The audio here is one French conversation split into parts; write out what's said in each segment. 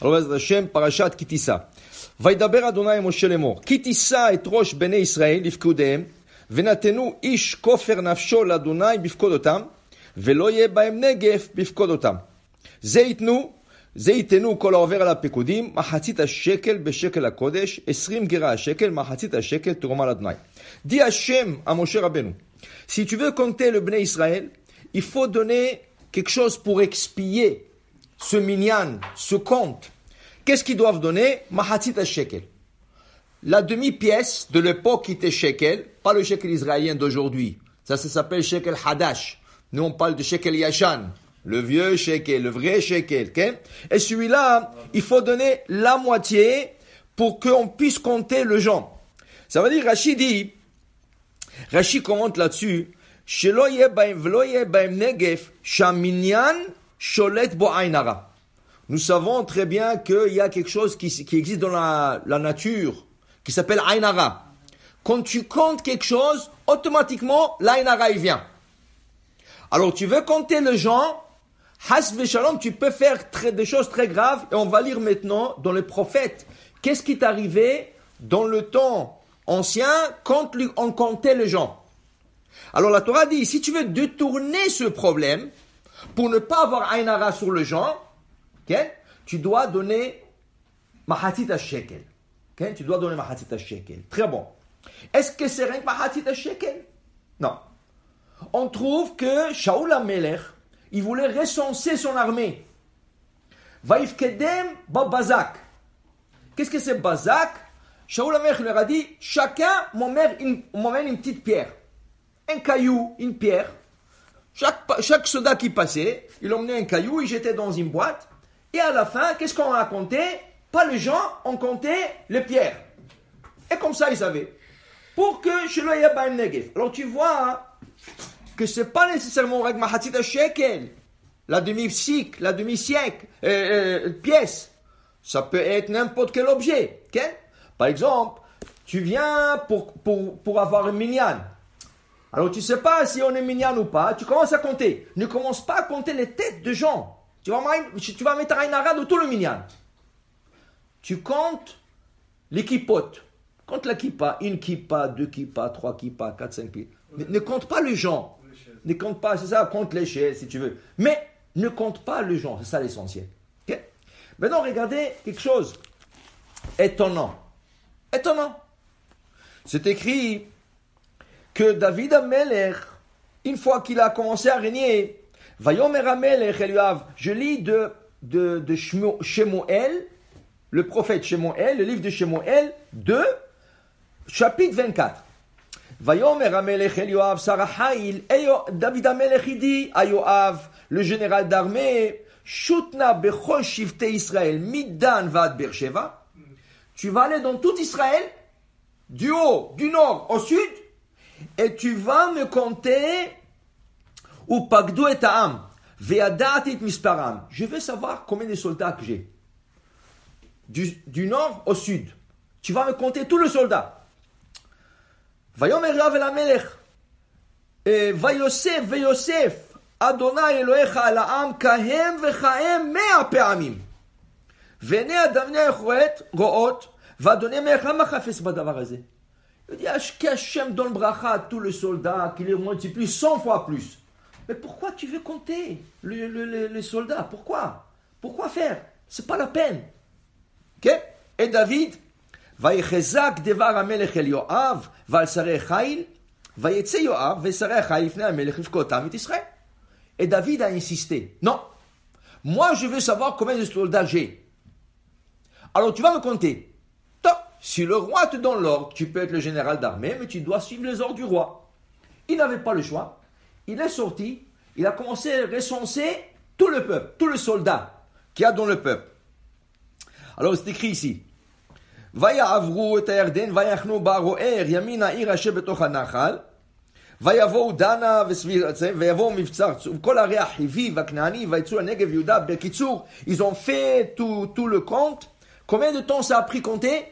Alors, Hashem, parashat Kitissa. וידבר אדוני משה לאמור, כי תישא את ראש בני ישראל לפקודיהם, ונתנו איש כופר נפשו לאדוני בפקודותם, ולא יהיה בהם נגף בפקודותם. זה ייתנו כל העובר על הפקודים, מחצית השקל בשקל הקודש, 20 גרה השקל, מחצית השקל תרומה לאדוני. dit Hashem à Moshe Rabbeinu, si tu veux compter le Bnei Israël, il faut donner quelque chose pour expier ce minyan, ce compte. Qu'est-ce qu'ils doivent donner? Mahatzit shekel. La demi-pièce de l'époque qui était shekel, pas le shekel israélien d'aujourd'hui. Ça s'appelle shekel hadash. Nous, on parle de shekel yashan. Le vieux shekel, le vrai shekel. Okay? Et celui-là, il faut donner la moitié pour qu'on puisse compter le genre. Ça veut dire, Rashi commente là-dessus, Shelo yeh baim v'lo yeh baim negef, shaminyan sholet bo ayn hara. Nous savons très bien qu'il y a quelque chose qui existe dans la nature, qui s'appelle ayn hara. Quand tu comptes quelque chose, automatiquement, l'ayn hara, il vient. Alors, tu veux compter le genre, has v'shalom, tu peux faire des choses très graves, et on va lire maintenant dans les prophètes. Qu'est-ce qui est arrivé dans le temps ancien quand on comptait les gens? Alors, la Torah dit, si tu veux détourner ce problème, pour ne pas avoir ayn hara sur le genre, okay, tu dois donner mahatzit shekel. Okay, tu dois donner mahatzit shekel. Très bon. Est-ce que c'est rien que mahatzit shekel? Non. On trouve que Shaoul HaMelech, il voulait recenser son armée. Vaïfkedem ba Bazak. Qu'est-ce que c'est Bazak? Shaoul HaMelech leur a dit, chacun m'emmène une petite pierre. Un caillou, une pierre. Chaque soldat qui passait, il emmenait un caillou, il jetait dans une boîte. Et à la fin, qu'est-ce qu'on a compté? Pas les gens, on comptait les pierres. Et comme ça, ils savaient. Pour que Shelo yeh baim negef. Alors tu vois que ce n'est pas nécessairement avec mahatzit shekel, la demi-cycle, la demi-siècle, pièce. Ça peut être n'importe quel objet. Okay? Par exemple, tu viens pour avoir un minyan. Alors tu ne sais pas si on est minyan ou pas, tu commences à compter. Ne commence pas à compter les têtes de gens. Tu vas mettre un hara de tout le minyan. Tu comptes les kippotes. Compte la kippa, une kippa, deux kippa, trois kippa, quatre, cinq kippa. Ne compte pas les gens. Ne compte pas, c'est ça, compte les chaises si tu veux. Mais ne compte pas les gens, c'est ça l'essentiel. Okay? Maintenant, regardez quelque chose étonnant. Étonnant. C'est écrit que David HaMelech, une fois qu'il a commencé à régner, Vayomer HaMelech el Yoav, je lis de Shemuel, le prophète Shemuel, le livre de Shemuel 2, chapitre 24. Vayomer HaMelech el Yoav Sarahail, David HaMelech il dit à Yoav, le général d'armée, Shutna bechol shivte Israël, Middan vad Beersheva, tu vas aller dans tout Israël, du haut, du nord au sud, et tu vas me compter ou pagdou et ta'am, ve'adatit misparam. Je veux savoir combien de soldats que j'ai. Du nord au sud. Tu vas me compter tous les soldats. Vayomer Yoav el HaMelech, vayosef ve'yosef, Adonai Elohecha al ha'am kahem vechahem mea pe'amim. Vene adamne ro'ot, va donner mecha machafes badavar hazeh. Il dit, qu'Hachem donne bracha à tous les soldats, qu'il les multiplie 100 fois plus. Mais pourquoi tu veux compter les soldats? Pourquoi faire? C'est pas la peine. Okay? Et David, Vayichezak devar HaMelech el Yoav, val sarei chayil, vayetze Yoav, vesarei chayil ifnei HaMelech ifkotam et Israël. Et David a insisté. Non. Moi, je veux savoir combien de soldats j'ai. Alors, tu vas me compter. Si le roi te donne l'ordre, tu peux être le général d'armée, mais tu dois suivre les ordres du roi. Il n'avait pas le choix. Il est sorti, il a commencé à recenser tout le peuple, tous les soldats qu'il y a dans le peuple. Alors c'est écrit ici. Vaya avru et Yarden, vayachnu ba'ro'er, yamina ir asher betoch hanachal, vayavo dana vayavo mivtzar, kol arei ahivi vaknani, vaytzu hanegev Yehuda. Bekitsur, ils ont fait tout le compte. Combien de temps ça a pris compter?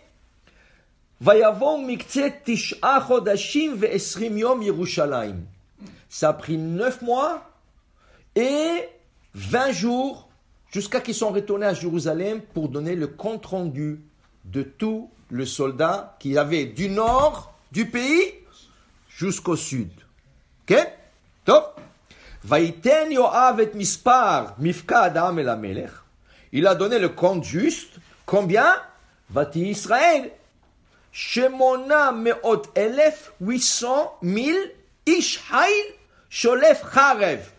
Vayavo miktzet tish'a chodashim ve'esrim yom Yerushalayim. Ça a pris 9 mois et 20 jours jusqu'à qu'ils sont retournés à Jérusalem pour donner le compte-rendu de tous les soldats qu'il y avait du nord du pays jusqu'au sud. Ok? Top. Vaïten Yoav et mispar mifkad am el amelech. Il a donné le compte juste. Combien? Vati Israël. Shemona meot elef 800 000 ish haïl sholef charev.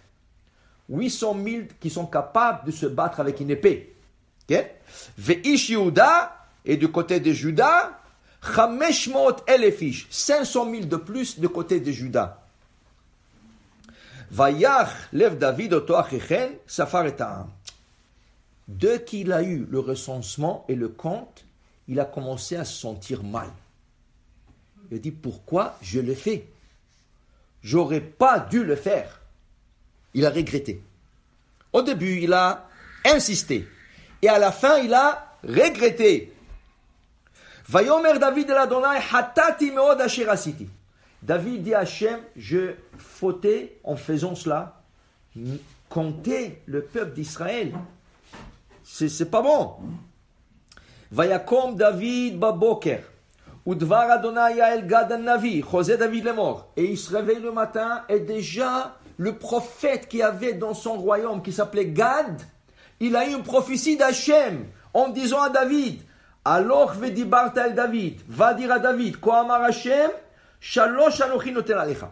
800 000 qui sont capables de se battre avec une épée. Okay? Veish Yehuda, et du côté de Juda, 500 elef ish. 500 000 de plus du côté de Juda. Vayach lev David oto achechen safar et ha'am. Dès qu'il a eu le recensement et le compte, il a commencé à se sentir mal. Il a dit, pourquoi je le fais? J'aurais pas dû le faire. Il a regretté. Au début, il a insisté. Et à la fin, il a regretté. Vayomer David el Adonai hatati meod asher asiti. David dit à Hachem, je fautais en faisant cela. Compter le peuple d'Israël. C'est pas bon. Vayakom David baboker. Udvar Adonai el Gad Navi. José David est mort. Et il se réveille le matin et déjà le prophète qui avait dans son royaume qui s'appelait Gad, il a eu une prophétie d'Hachem en disant à David, alors vedibarta el David, va dire à David, Koamar Hachem, shalosh anochi noten alecha.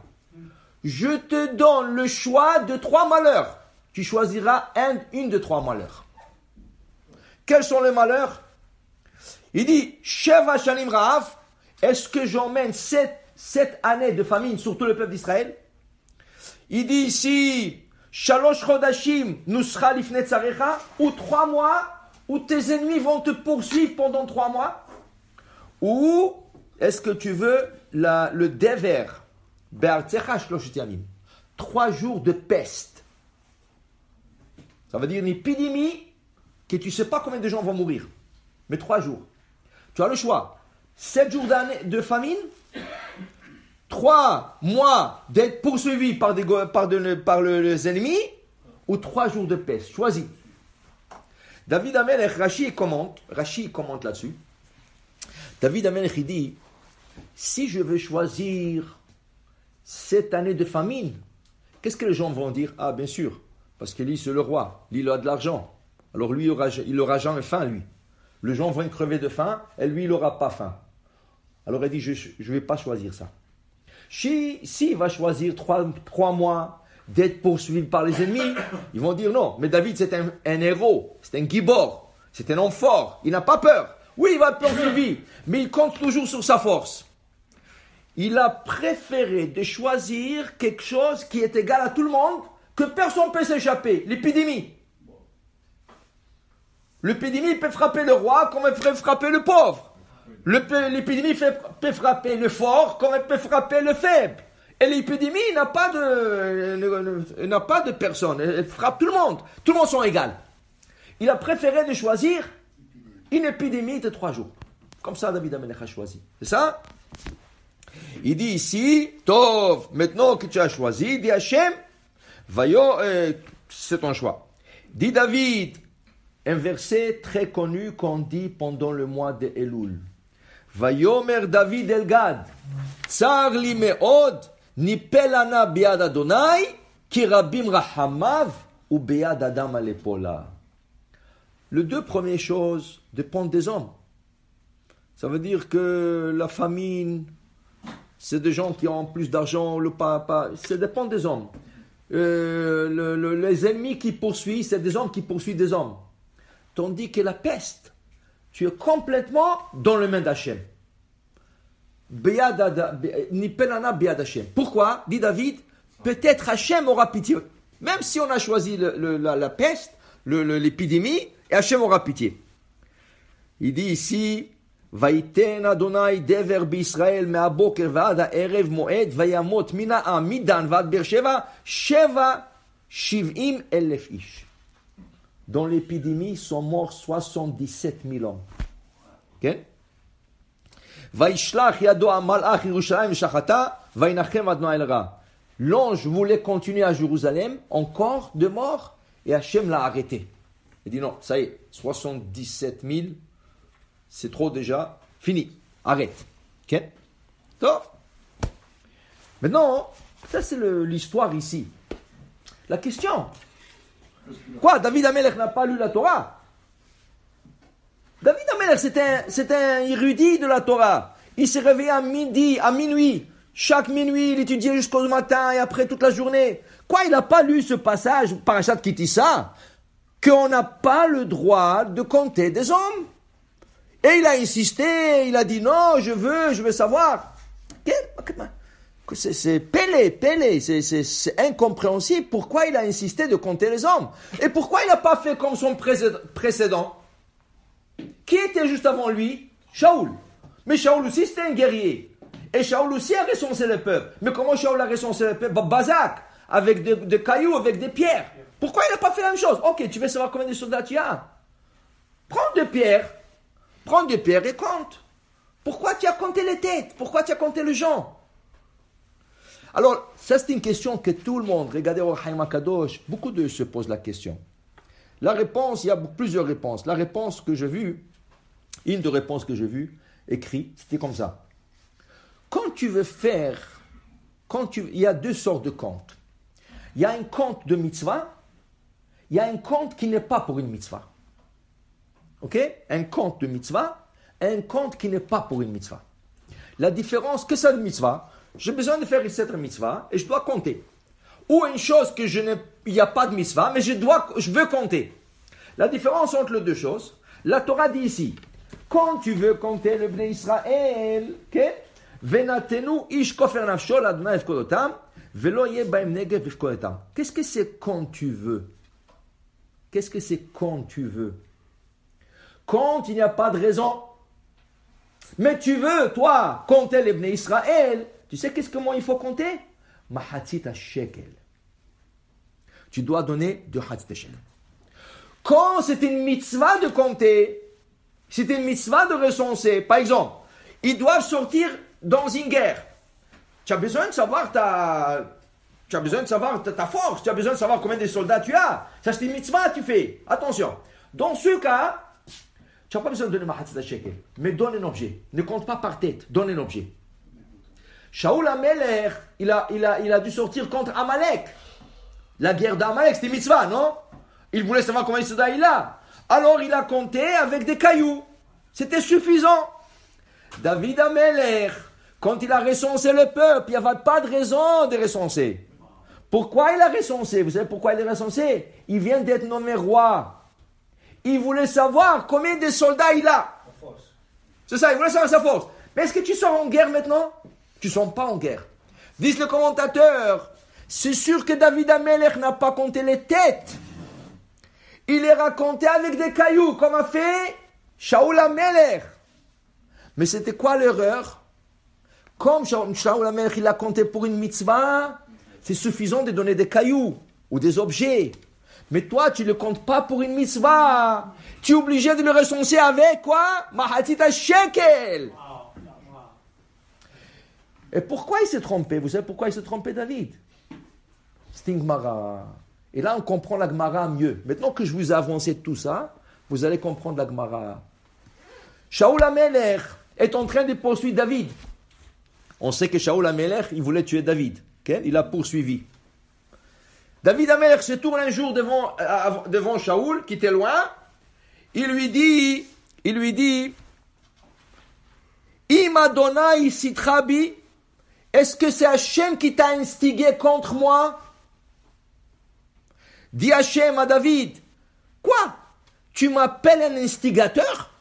Je te donne le choix de 3 malheurs. Tu choisiras une de 3 malheurs. Quels sont les malheurs? Il dit, Sheva shanim ra'af, est-ce que j'emmène 7 années de famine sur tout le peuple d'Israël? Il dit ici, Shalosh chodashim nusra lifnei tzarecha, ou 3 mois, où tes ennemis vont te poursuivre pendant 3 mois? Ou est-ce que tu veux le dever, be'artzecha shloshit yamim, 3 jours de peste? Ça veut dire une épidémie que tu ne sais pas combien de gens vont mourir, mais 3 jours. Tu as le choix, 7 jours de famine, 3 mois d'être poursuivi par les ennemis, ou 3 jours de peste. Choisis. David Amelech, Rashi commente là-dessus. David Amelech, il dit, si je veux choisir cette année de famine, qu'est-ce que les gens vont dire? Ah, bien sûr, parce que lui, c'est le roi, lui, il a de l'argent. Alors lui, il n'aura jamais faim, lui. Les gens vont crever de faim, et lui, il n'aura pas faim. Alors il dit, je ne vais pas choisir ça. S'il va choisir 3 mois d'être poursuivi par les ennemis, ils vont dire non, mais David c'est un héros, c'est un gibor, c'est un homme fort, il n'a pas peur. Oui, il va être poursuivi, mais il compte toujours sur sa force. Il a préféré de choisir quelque chose qui est égal à tout le monde, que personne ne peut s'échapper, l'épidémie. L'épidémie peut frapper le roi comme elle peut frapper le pauvre. L'épidémie peut frapper le fort comme elle peut frapper le faible. Et l'épidémie n'a pas de personne. Elle frappe tout le monde. Tout le monde sont égaux. Il a préféré de choisir une épidémie de 3 jours. Comme ça, David Amelech a choisi. C'est ça? Il dit ici, Tov, maintenant que tu as choisi, dit Hachem, c'est ton choix. Dit David, un verset très connu qu'on dit pendant le mois de Elul. Vayomer David el Gad, tsar li meod, nipel ana biad Adonai, ki rabim rahamav, ou biad adam alepola. Les 2 premières choses dépendent des hommes. Ça veut dire que la famine, c'est des gens qui ont plus d'argent, le papa, ça dépend des hommes. Les ennemis qui poursuivent, c'est des hommes qui poursuivent des hommes. Tandis que la peste, tu es complètement dans les mains d'Hachem. Pourquoi? Dit David, peut-être Hachem aura pitié. Même si on a choisi la peste, l'épidémie, et Hachem aura pitié. Il dit ici, Vaïten Adonai dever b'Israël me'aboker v'ad ha'erev moed vayamot mina midan v'ad Beersheva sheva shiv'im elef ish. Dans l'épidémie sont morts 77 000 hommes. Ok? Vaishlach yado amalach Yerushalayim shachata vainachem adonai el-ra. L'ange voulait continuer à Jérusalem, encore de morts, et Hachem l'a arrêté. Il dit non, ça y est, 77 000, c'est trop déjà, fini, arrête. Ok? Top. Maintenant, ça c'est l'histoire ici. La question, quoi, David Amelech n'a pas lu la Torah? David Amelech, c'est un érudit de la Torah. Il s'est réveillé à minuit. Chaque minuit, il étudiait jusqu'au matin et après toute la journée. Quoi, il n'a pas lu ce passage, Parashat Kitissa, qu'on n'a pas le droit de compter des hommes. Et il a insisté, il a dit non, je veux savoir. C'est Pélé, c'est incompréhensible. Pourquoi il a insisté de compter les hommes? Et pourquoi il n'a pas fait comme son précédent? Qui était juste avant lui? Shaoul. Mais Shaoul aussi c'était un guerrier. Et Shaoul aussi a recensé le peuple. Mais comment Shaoul a recensé le peuple? Bazak, avec des cailloux, avec des pierres. Pourquoi il n'a pas fait la même chose? Ok, tu veux savoir combien de soldats tu as? Prends des pierres et compte. Pourquoi tu as compté les têtes? Pourquoi tu as compté les gens? Alors, ça c'est une question que tout le monde, regardez au Haïm Akadosh, beaucoup de se posent la question. La réponse, il y a plusieurs réponses. La réponse que j'ai vue, une des réponses que j'ai vues, écrit, c'était comme ça. Quand tu veux faire, il y a deux sortes de comptes. Il y a un compte de mitzvah, il y a un compte qui n'est pas pour une mitzvah. Ok? Un compte de mitzvah, un compte qui n'est pas pour une mitzvah. La différence, que c'est une mitzvah? J'ai besoin de faire cette mitzvah et je dois compter. Ou une chose que il n'y a pas de mitzvah, mais je veux compter. La différence entre les deux choses, la Torah dit ici, quand tu veux compter le Bnei Israël, Venatenu ish kofer nafsho l'adma efkodotam, velo ye baim negev efkodotam. Qu'est-ce que c'est quand tu veux? Qu'est-ce que c'est quand tu veux? Quand il n'y a pas de raison. Mais tu veux, toi, compter les Bnei Israël, tu sais comment il faut compter? Mahatzit shekel. Tu dois donner de Hatzit shekel. Quand c'est une mitzvah de compter, c'est une mitzvah de recenser. Par exemple, ils doivent sortir dans une guerre. Tu as besoin de savoir ta force. Tu as besoin de savoir combien de soldats tu as. Ça, c'est une mitzvah, tu fais. Attention. Dans ce cas, tu n'as pas besoin de donner Mahatzit shekel. Mais donne un objet. Ne compte pas par tête. Donne un objet. Shaoul Amelech, il a dû sortir contre Amalek. La guerre d'Amalek, c'était mitzvah, non? Il voulait savoir combien de soldats il a. Alors il a compté avec des cailloux. C'était suffisant. David Amelech, quand il a recensé le peuple, il n'y avait pas de raison de recenser. Pourquoi il a recensé? Vous savez pourquoi il a recensé? Il vient d'être nommé roi. Il voulait savoir combien de soldats il a. C'est ça, il voulait savoir sa force. Mais est-ce que tu sors en guerre maintenant? Tu ne sors pas en guerre. Disent le commentateur, c'est sûr que David Amelech n'a pas compté les têtes. Il les raconté avec des cailloux, comme a fait Shaoul Amelech. Mais c'était quoi l'erreur? Comme Shaoul Amelech, il a compté pour une mitzvah, c'est suffisant de donner des cailloux ou des objets. Mais toi, tu ne le comptes pas pour une mitzvah. Tu es obligé de le recenser avec quoi? Mahatzit shekel. Et pourquoi il s'est trompé? Vous savez pourquoi il s'est trompé, David? C'est une Gemara. Et là, on comprend la Gemara mieux. Maintenant que je vous ai avancé tout ça, vous allez comprendre la Gemara. Shaoul Amelech est en train de poursuivre David. On sait que Shaoul Amelech, il voulait tuer David. Okay? Il a poursuivi. David Amelech se tourne un jour devant Shaoul, qui était loin. Il lui dit, Im Adonai sitrabi, est-ce que c'est Hachem qui t'a instigé contre moi? Dit Hachem à David, quoi? Tu m'appelles un instigateur?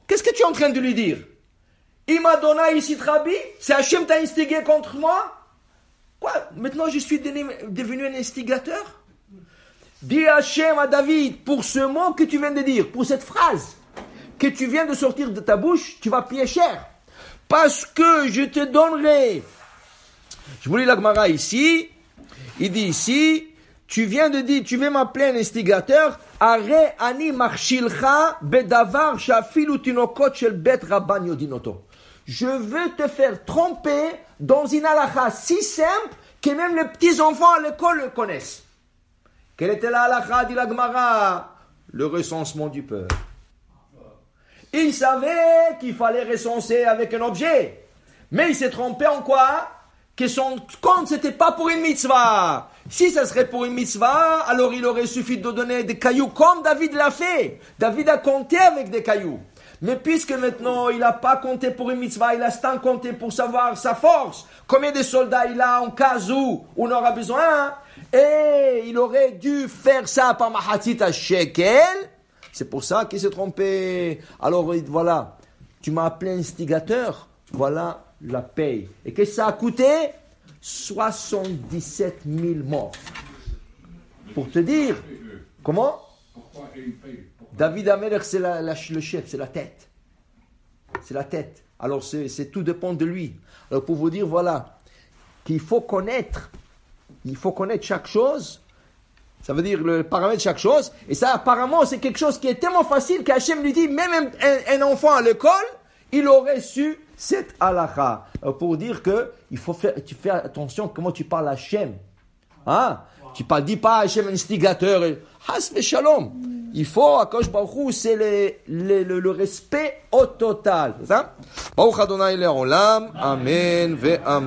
Qu'est-ce que tu es en train de lui dire? Im Adonai sitrabi, c'est Hachem qui t'a instigé contre moi? Quoi? Maintenant je suis devenu un instigateur? Dit Hachem à David, pour ce mot que tu viens de dire, pour cette phrase que tu viens de sortir de ta bouche, tu vas payer cher. Parce que je te donnerai. Je vous lis la Gemara ici. Il dit ici, tu viens de dire, tu veux m'appeler un instigateur. Are ani marshilcha bedavar shafilu tinokot shel bet rabban yodinoto. Je veux te faire tromper dans une halakha si simple que même les petits enfants à l'école le connaissent. Quelle était la halakha, dit la Gemara? le recensement du peuple. Il savait qu'il fallait recenser avec un objet. Mais il s'est trompé en quoi? Que son compte, c'était pas pour une mitzvah. Si ça serait pour une mitzvah, alors il aurait suffi de donner des cailloux comme David l'a fait. David a compté avec des cailloux. Mais puisque maintenant, il n'a pas compté pour une mitzvah, il a seulement compté pour savoir sa force, combien de soldats il a en cas où on aura besoin, et il aurait dû faire ça par Mahatit à Shekel. C'est pour ça qu'il s'est trompé. Alors voilà, tu m'as appelé instigateur, voilà la paye. Et qu'est-ce que ça a coûté? 77 000 morts. Pour te dire, comment? David Amelech, c'est le chef, c'est la tête. C'est la tête. Alors c'est tout dépend de lui. Alors pour vous dire, voilà, qu'il faut connaître chaque chose. Ça veut dire le paramètre de chaque chose. Et ça, apparemment, c'est quelque chose qui est tellement facile qu'Hachem lui dit, même un enfant à l'école, il aurait su cette halakha. Pour dire que tu fais attention comment tu parles à Hachem. Hein? Tu dis pas à Hachem instigateur. Has shalom. Il faut, à Kosh Baruch Hu, c'est le respect au total. C'est ça? Baruch Adonai Le'olam. Amen ve amen.